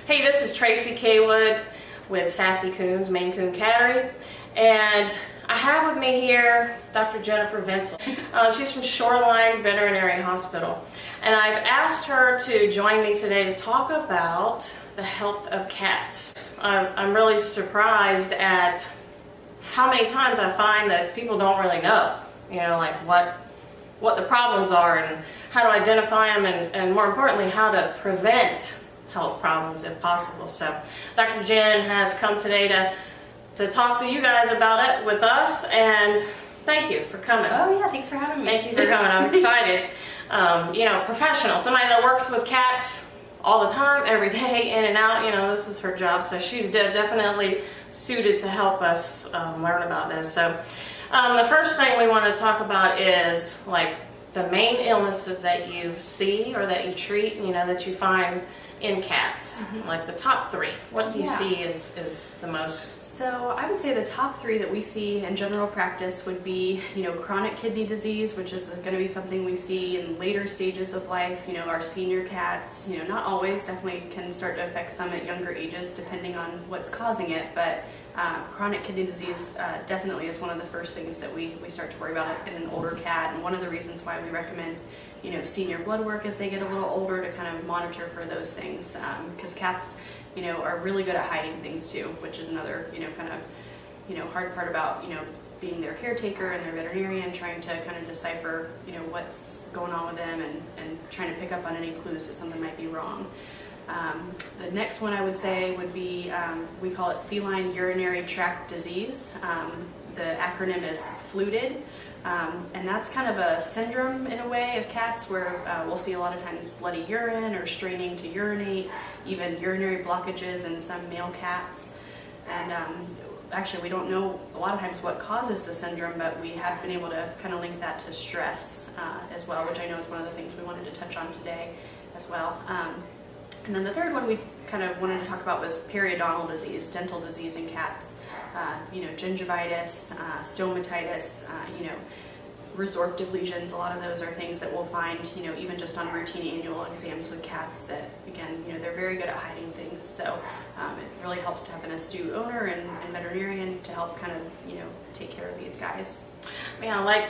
Hey, this is Tracy Kaywood with Sassy Koonz Maine Coon Cattery, and I have with me here Dr. Jennifer Vinsel. She's from Shoreline Veterinary Hospital, and I've asked her to join me today to talk about the health of cats. I'm really surprised at how many times I find that people don't really know, like what the problems are and how to identify them, and more importantly, how to prevent health problems if possible. So Dr. Jen has come today to talk to you guys about it with us, and thank you for coming. Oh yeah, thanks for having me. Thank you for coming. I'm excited. Professional, somebody that works with cats all the time, every day, in and out, this is her job, so she's definitely suited to help us learn about this. So the first thing we want to talk about is like the main illnesses that you see or that you treat, that you find in cats, like the top three. What do you see is the most? So I would say the top three that we see in general practice would be, chronic kidney disease, which is going to be something we see in later stages of life. Our senior cats, not always, definitely can start to affect some at younger ages depending on what's causing it, but chronic kidney disease definitely is one of the first things that we start to worry about in an older cat, and one of the reasons why we recommend senior blood work as they get a little older to kind of monitor for those things, because cats are really good at hiding things too, which is another hard part about being their caretaker and their veterinarian, trying to kind of decipher what's going on with them and trying to pick up on any clues that something might be wrong. The next one I would say would be, we call it feline urinary tract disease. The acronym is FLUTD, and that's kind of a syndrome in a way of cats where we'll see a lot of times bloody urine or straining to urinate, even urinary blockages in some male cats. And actually we don't know a lot of times what causes the syndrome, but we have been able to kind of link that to stress as well, which I know is one of the things we wanted to touch on today as well. And then the third one we kind of wanted to talk about was periodontal disease, dental disease in cats. Gingivitis, stomatitis, resorptive lesions. A lot of those are things that we'll find, even just on routine annual exams with cats that, again, they're very good at hiding things. So it really helps to have an astute owner and veterinarian to help kind of, take care of these guys. Yeah, like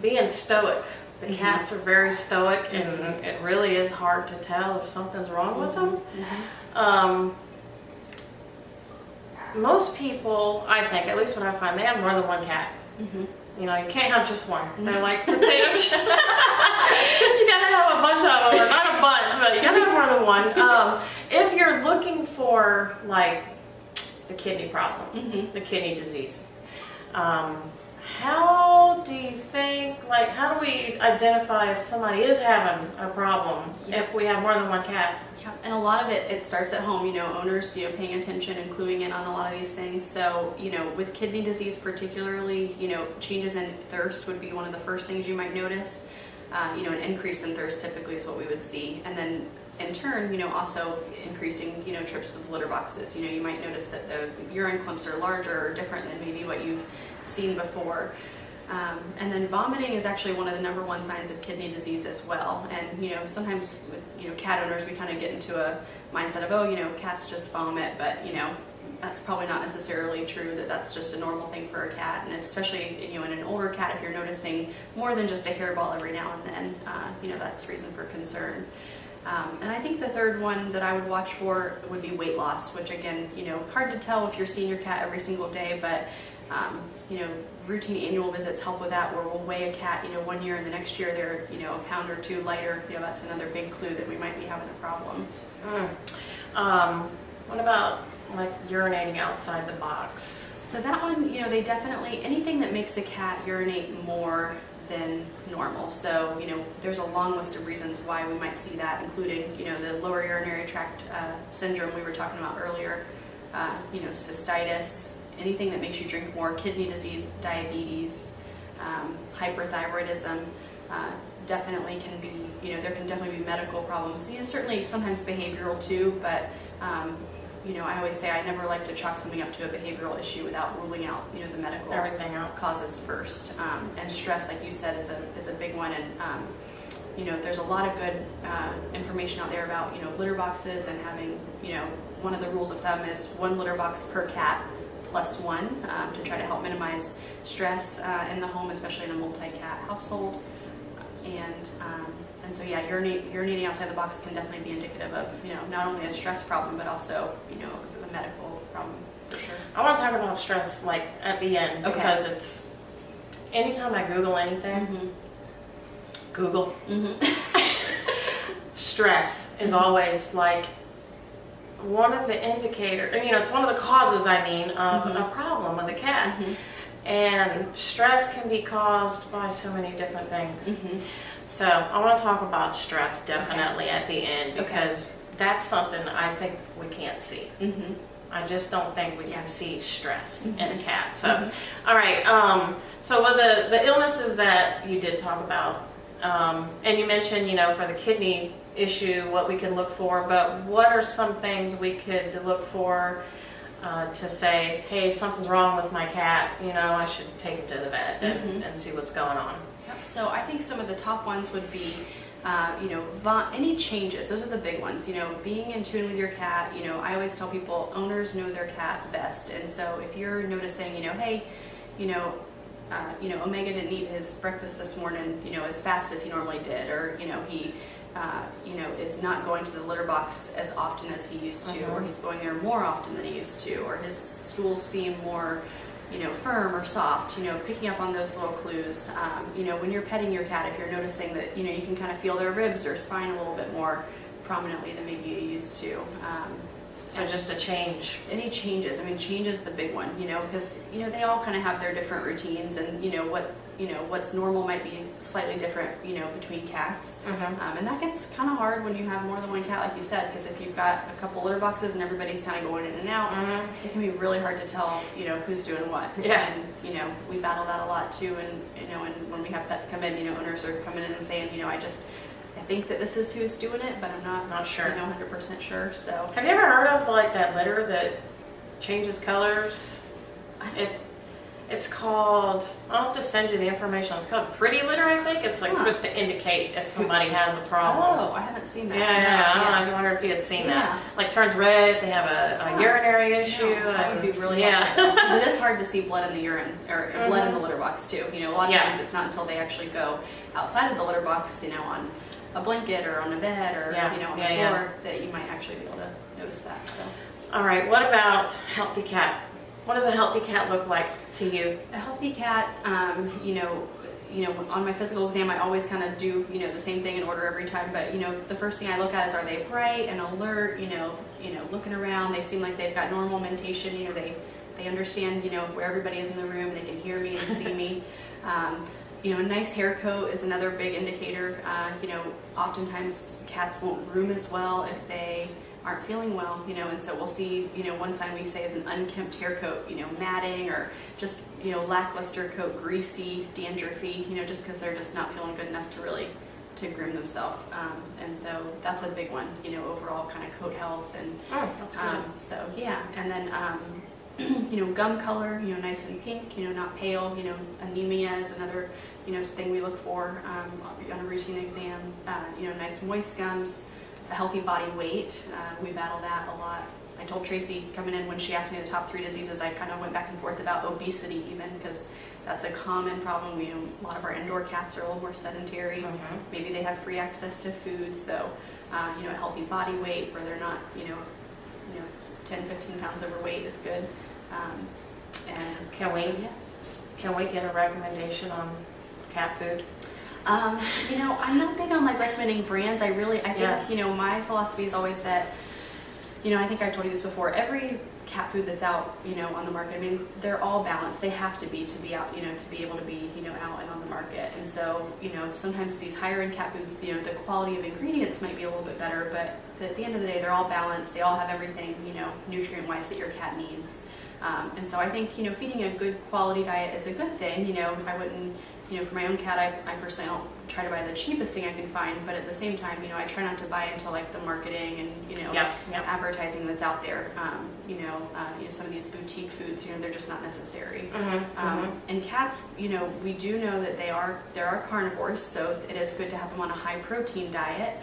being stoic. The cats are very stoic, and it really is hard to tell if something's wrong with them. Most people, I think, at least what I find, they have more than one cat. You can't have just one. They're like potato chips. You gotta have a bunch of them, or not a bunch, but you gotta have more than one. If you're looking for like the kidney problem, the kidney disease, how do you think, how do we identify if somebody is having a problem if we have more than one cat? Yeah, and a lot of it starts at home, owners, paying attention and cluing in on a lot of these things. So, with kidney disease particularly, changes in thirst would be one of the first things you might notice. An increase in thirst typically is what we would see. And then in turn, also increasing, trips to the litter boxes. You might notice that the urine clumps are larger or different than maybe what you've seen before. And then vomiting is actually one of the number one signs of kidney disease as well. And sometimes with cat owners we kind of get into a mindset of, cats just vomit, but that's probably not necessarily true, that's just a normal thing for a cat. And especially in an older cat, if you're noticing more than just a hairball every now and then, that's reason for concern. And I think the third one that I would watch for would be weight loss, which again, hard to tell if you're seeing your cat every single day, but routine annual visits help with that, where we'll weigh a cat, 1 year, and the next year they're, a pound or two lighter. That's another big clue that we might be having a problem. What about like urinating outside the box? So that one, they definitely, anything that makes a cat urinate more than normal. So, there's a long list of reasons why we might see that, including, the lower urinary tract syndrome we were talking about earlier, cystitis, anything that makes you drink more, kidney disease, diabetes, hyperthyroidism, definitely can be, there can definitely be medical problems. Certainly sometimes behavioral too, but I always say I never like to chalk something up to a behavioral issue without ruling out, the medical everything else causes first. And stress, like you said, is a big one. And there's a lot of good information out there about, litter boxes and having, one of the rules of thumb is 1 litter box per cat plus 1 to try to help minimize stress in the home, especially in a multi-cat household. And so yeah, urinating outside the box can definitely be indicative of, not only a stress problem, but also, a medical problem for sure. I want to talk about stress like at the end, Okay. because it's, anytime I Google anything, Mm-hmm. Google, Mm-hmm. stress is always like one of the indicators, it's one of the causes, of a problem with a cat. Mm-hmm. And stress can be caused by so many different things. Mm-hmm. So I want to talk about stress definitely at the end, because that's something I think we can't see. Mm-hmm. I just don't think we can see stress in a cat. So, Mm-hmm. all right. So with the illnesses that you did talk about, and you mentioned, for the kidney issue, what we can look for, but what are some things we could look for to say, hey, something's wrong with my cat, I should take him to the vet and see what's going on. So I think some of the top ones would be, any changes. Those are the big ones. Being in tune with your cat. I always tell people owners know their cat best, and so if you're noticing, hey, Omega didn't eat his breakfast this morning, as fast as he normally did, or he, is not going to the litter box as often as he used to, or he's going there more often than he used to, or his stools seem more firm or soft, picking up on those little clues. When you're petting your cat, if you're noticing that, you can kind of feel their ribs or spine a little bit more prominently than maybe you used to. So just a change. Any changes? Change is the big one, because, they all kind of have their different routines, and, what's normal might be slightly different, between cats. And that gets kind of hard when you have more than one cat, like you said, because if you've got a couple litter boxes and everybody's kind of going in and out, it can be really hard to tell, who's doing what. Yeah. And, we battle that a lot too, and, and when we have pets come in, owners are coming in and saying, I think that this is who's doing it, but I'm not sure. 100% sure. So, have you ever heard of like that litter that changes colors? If it's called, I'll have to send you the information. It's called Pretty Litter, I think. It's like supposed to indicate if somebody has a problem. Oh, I haven't seen that. I wonder if you had seen that. Like turns red if they have a urinary issue. No, that would be really helpful. Because it is hard to see blood in the urine, or blood in the litter box too. A lot of times it's not until they actually go outside of the litter box, on a blanket or on a bed or on the floor that you might actually be able to notice that. So. All right, what about healthy cat? What does a healthy cat look like to you? A healthy cat, on my physical exam, I always kind of do, the same thing in order every time. But the first thing I look at is, are they bright and alert? Looking around, they seem like they've got normal mentation. They understand, where everybody is in the room. They can hear me and see me. A nice hair coat is another big indicator. Oftentimes cats won't groom as well if they aren't feeling well, and so we'll see, one sign we say is an unkempt hair coat, matting, or just, lackluster coat, greasy, dandruffy, just because they're just not feeling good enough to really to groom themselves. And so that's a big one, overall kind of coat health. And that's good. So yeah, and then gum color, nice and pink, not pale. Anemia is another thing we look for on a routine exam. Nice moist gums. A healthy body weight, we battle that a lot. I told Tracy coming in when she asked me the top 3 diseases, I kind of went back and forth about obesity even, because that's a common problem. A lot of our indoor cats are a little more sedentary. Maybe they have free access to food, so a healthy body weight where they're not 10, 15 pounds overweight is good. And can we get a recommendation on cat food? I'm not big on recommending brands. I think, my philosophy is always that, I think I've told you this before, every cat food that's out, on the market, they're all balanced. They have to be out, to be able to be, out and on the market. And so, sometimes these higher end cat foods, the quality of ingredients might be a little bit better, but at the end of the day, they're all balanced. They all have everything, nutrient-wise that your cat needs. And so I think, feeding a good quality diet is a good thing. I wouldn't, for my own cat, I personally don't try to buy the cheapest thing I can find, but at the same time, I try not to buy into like the marketing and advertising that's out there. Some of these boutique foods, they're just not necessary. And cats, we do know that there are carnivores, so it is good to have them on a high protein diet.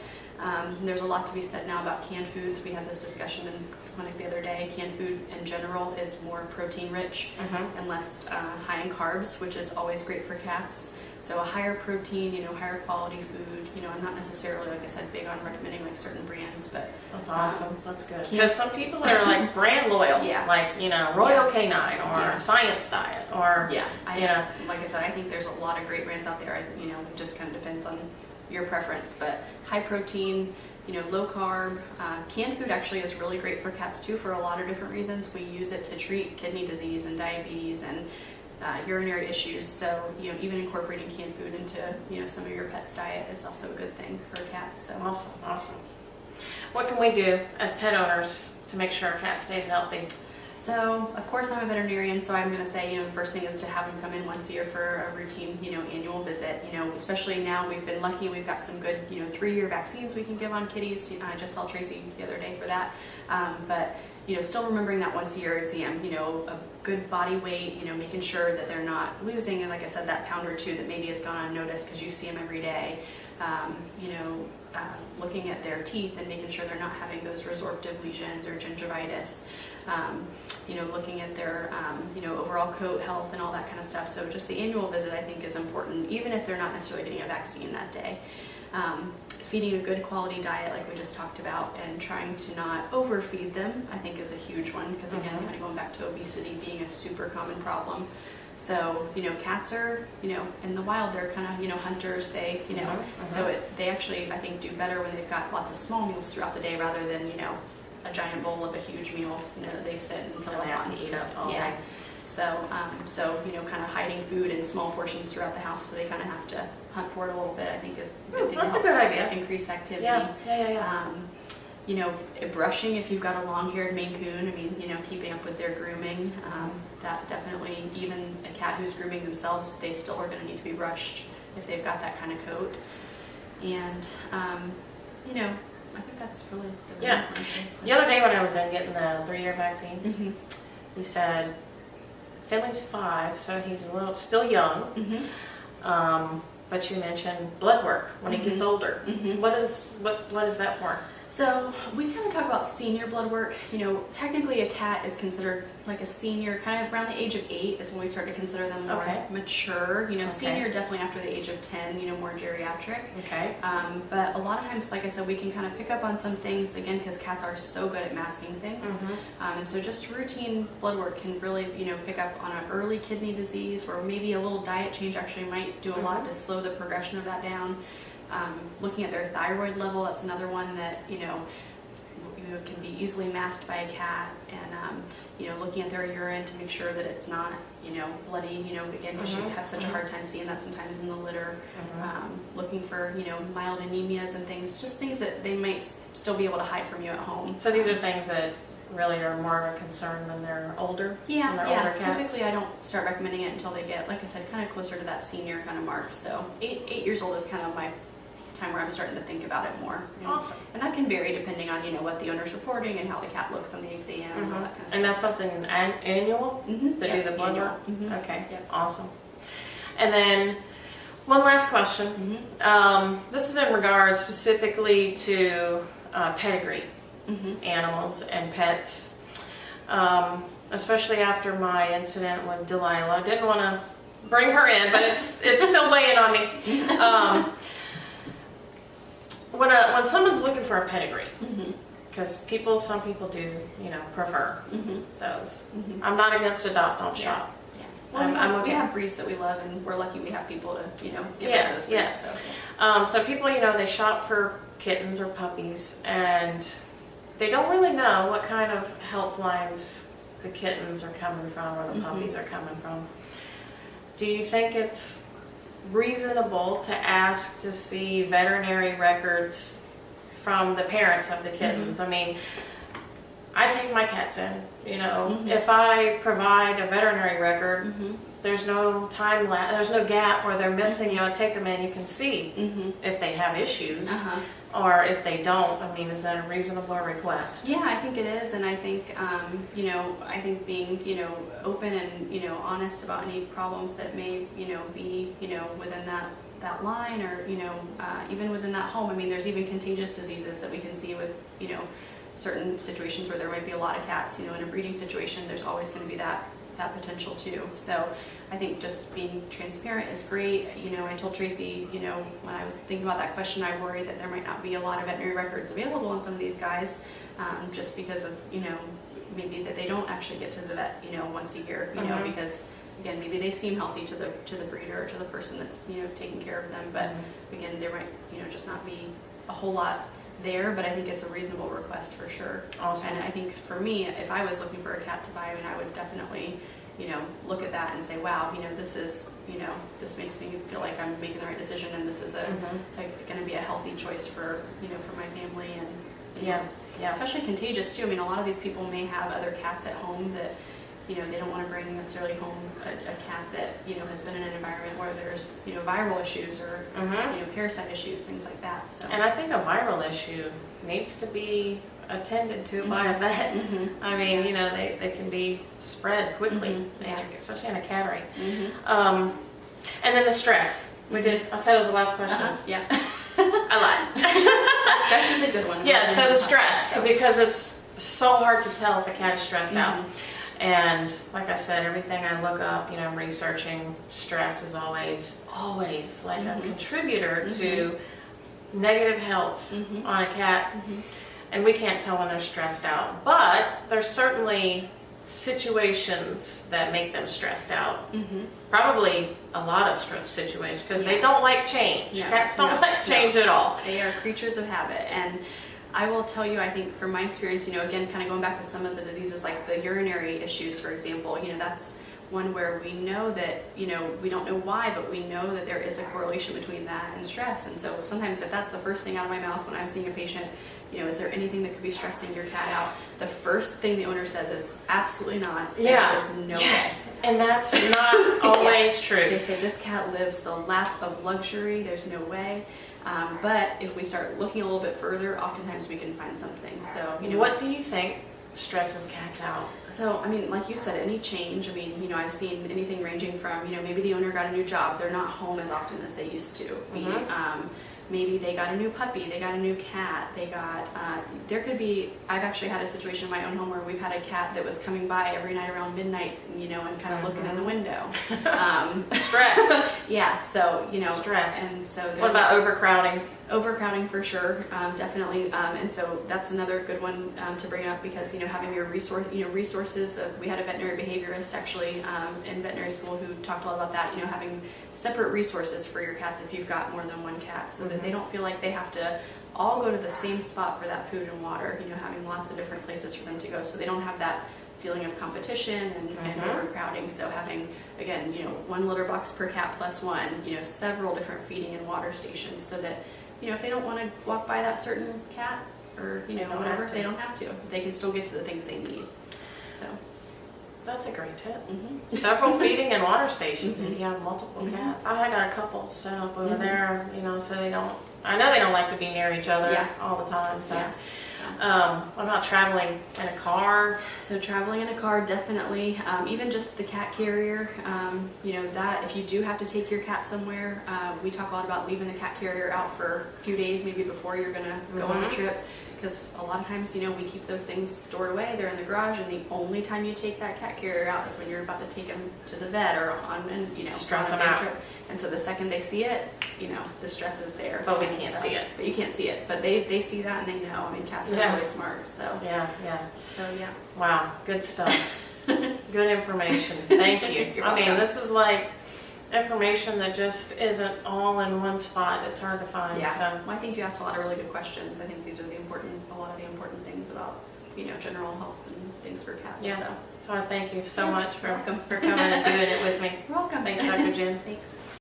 There's a lot to be said now about canned foods. We had this discussion in clinic the other day. Canned food in general is more protein rich and less high in carbs, which is always great for cats. So a higher protein, higher quality food. I'm not necessarily, like I said, big on recommending like certain brands, but that's awesome. That's good. Because some people are like brand loyal, like Royal Canine or Science Diet, or like I said, I think there's a lot of great brands out there. It just kind of depends on your preference, but high protein, low carb. Canned food actually is really great for cats too for a lot of different reasons. We use it to treat kidney disease and diabetes and urinary issues. So even incorporating canned food into some of your pet's diet is also a good thing for cats. So awesome. What can we do as pet owners to make sure our cat stays healthy? So, of course, I'm a veterinarian, so I'm going to say, the first thing is to have them come in once a year for a routine, annual visit. Especially now we've been lucky, we've got some good, 3-year vaccines we can give on kitties. I just saw Tracy the other day for that. But, still remembering that once a year exam, a good body weight, making sure that they're not losing, and like I said, that pound or two that maybe has gone unnoticed because you see them every day. Looking at their teeth and making sure they're not having those resorptive lesions or gingivitis. Looking at their, overall coat health and all that kind of stuff. So just the annual visit, I think, is important, even if they're not necessarily getting a vaccine that day. Feeding a good quality diet, like we just talked about, and trying to not overfeed them, I think, is a huge one, because again, kind of going back to obesity being a super common problem. So, cats are, in the wild, they're kind of, hunters, they, so they actually, I think, do better when they've got lots of small meals throughout the day rather than, a giant bowl of a huge meal, that they sit and fill up on. Eat up all day. So, kind of hiding food in small portions throughout the house, so they kind of have to hunt for it a little bit, I think is a good thing. That's a good idea. Increase activity. Yeah. Brushing if you've got a long-haired Maine Coon, keeping up with their grooming, that definitely, even a cat who's grooming themselves, they still are going to need to be brushed if they've got that kind of coat. And, I think that's really the main thing. So. The other day when I was in getting the 3-year vaccines, you said Finley's 5, so he's still young. But you mentioned blood work when he gets older. What is that for? So we kind of talk about senior blood work. Technically a cat is considered like a senior, kind of around the age of 8 is when we start to consider them more mature. Senior definitely after the age of 10, more geriatric. But a lot of times, like I said, we can kind of pick up on some things, again, because cats are so good at masking things. And so just routine blood work can really, pick up on an early kidney disease, or maybe a little diet change actually might do a lot to slow the progression of that down. Looking at their thyroid level, that's another one that can be easily masked by a cat, and looking at their urine to make sure that it's not bloody, again, because you have such a hard time seeing that sometimes in the litter. Looking for mild anemias and things, just things that they might still be able to hide from you at home. So these are things that really are more of a concern when they're older? Older cats. Cats? Typically I don't start recommending it until they get, like I said, kind of closer to that senior kind of mark. So 8 years old is kind of my time where I'm starting to think about it more. Awesome. And that can vary depending on what the owner's reporting and how the cat looks on the exam and all that kind of stuff. And that's something annual to do the blood work? Okay, awesome. And then one last question. This is in regards specifically to pedigree animals and pets, especially after my incident with Delilah. I didn't want to bring her in, but it's still weighing on me. When someone's looking for a pedigree, because some people do, prefer those. I'm not against adopt, don't shop. Well, we have breeds that we love, and we're lucky we have people to, give us those breeds. So people, they shop for kittens or puppies, and they don't really know what kind of health lines the kittens are coming from or the puppies are coming from. Do you think it's reasonable to ask to see veterinary records from the parents of the kittens? I mean, I take my cats in, if I provide a veterinary record, there's no there's no gap where they're missing. You know, take them in, you can see if they have issues. Or if they don't, I mean, is that a reasonable request? Yeah, I think it is, and I think you know, I think being, you know, open and, you know, honest about any problems that may, you know, be, you know, within that line, or, you know, even within that home. I mean, there's even contagious diseases that we can see with, you know, certain situations where there might be a lot of cats. You know, in a breeding situation, there's always going to be that potential too. So I think just being transparent is great. You know, I told Tracy, you know, when I was thinking about that question, I worry that there might not be a lot of veterinary records available on some of these guys, just because of, you know, maybe that they don't actually get to the vet, you know, once a year, you know, because again, maybe they seem healthy to the breeder or to the person that's, you know, taking care of them, but again, there might, you know, just not be a whole lot there. But I think it's a reasonable request for sure. Awesome. And I think for me, if I was looking for a cat to buy, I mean, I would definitely, you know, look at that and say, wow, you know, this is, you know, this makes me feel like I'm making the right decision, and this is going to be a healthy choice for, you know, for my family. And yeah, especially contagious too. I mean, a lot of these people may have other cats at home that, you know, they don't want to bring necessarily home a cat that, you know, has been in an environment where there's, you know, viral issues or you know, parasite issues, things like that. So. And I think a viral issue needs to be attended to by a vet. I mean, you know, they can be spread quickly, especially in a cattery. And then the stress. I said it was the last question. Yeah. I lied. Stress is a good one. Yeah, so the stress, because it's so hard to tell if a cat is stressed out. And like I said, everything I look up, you know, I'm researching, stress is always like a contributor to negative health on a cat. And we can't tell when they're stressed out. But there's certainly situations that make them stressed out. Probably a lot of stress situations, because they don't like change. Cats don't like change at all. They are creatures of habit. And I will tell you, I think from my experience, you know, again, kind of going back to some of the diseases like the urinary issues, for example, you know, that's one where we know that, you know, we don't know why, but we know that there is a correlation between that and stress. And so sometimes if that's the first thing out of my mouth when I'm seeing a patient, you know, is there anything that could be stressing your cat out? The first thing the owner says is absolutely not. Yeah. There is no way. And that's not always true. They say this cat lives the lap of luxury. There's no way. But if we start looking a little bit further, oftentimes we can find something. So, you know, what do you think stresses cats out? So, I mean, like you said, any change. I mean, you know, I've seen anything ranging from, you know, maybe the owner got a new job. They're not home as often as they used to be. Maybe they got a new puppy, they got a new cat, they got, there could be, I've actually had a situation in my own home where we've had a cat that was coming by every night around midnight, you know, and kind of looking in the window. Stress. Yeah, so, you know. Stress. And so there's what about overcrowding? Overcrowding for sure, definitely, and so that's another good one to bring up, because, you know, having your resources. We had a veterinary behaviorist actually in veterinary school who talked a lot about that. You know, having separate resources for your cats if you've got more than one cat, so that they don't feel like they have to all go to the same spot for that food and water. You know, having lots of different places for them to go, so they don't have that feeling of competition and overcrowding. So having, again, you know, one litter box per cat plus one, you know, several different feeding and water stations, so that, you know, if they don't want to walk by that certain cat or, you know, whatever, they don't have to. They can still get to the things they need. So that's a great tip. Several feeding and water stations if you have multiple cats. I got a couple set up over there, you know, so they don't, I know they don't like to be near each other all the time. So. What about traveling in a car? So traveling in a car, definitely. Even just the cat carrier, you know, that if you do have to take your cat somewhere, we talk a lot about leaving the cat carrier out for a few days, maybe before you're going to go on the trip. Because a lot of times, you know, we keep those things stored away. They're in the garage, and the only time you take that cat carrier out is when you're about to take them to the vet or on, and you know, stress them out. Trip. And so the second they see it, you know, the stress is there. But we can't see it. But you can't see it. But they see that and they know. I mean, cats are really smart. So yeah. So yeah. Wow, good stuff. Good information. Thank you. I mean, this is like information that just isn't all in one spot. It's hard to find. Yeah. So well, I think you asked a lot of really good questions. I think these are a lot of the important things about, you know, general health and things for cats. Yeah. So I thank you so much for welcome. for coming and doing it with me. You're welcome. Thanks, Dr. Jen. Thanks.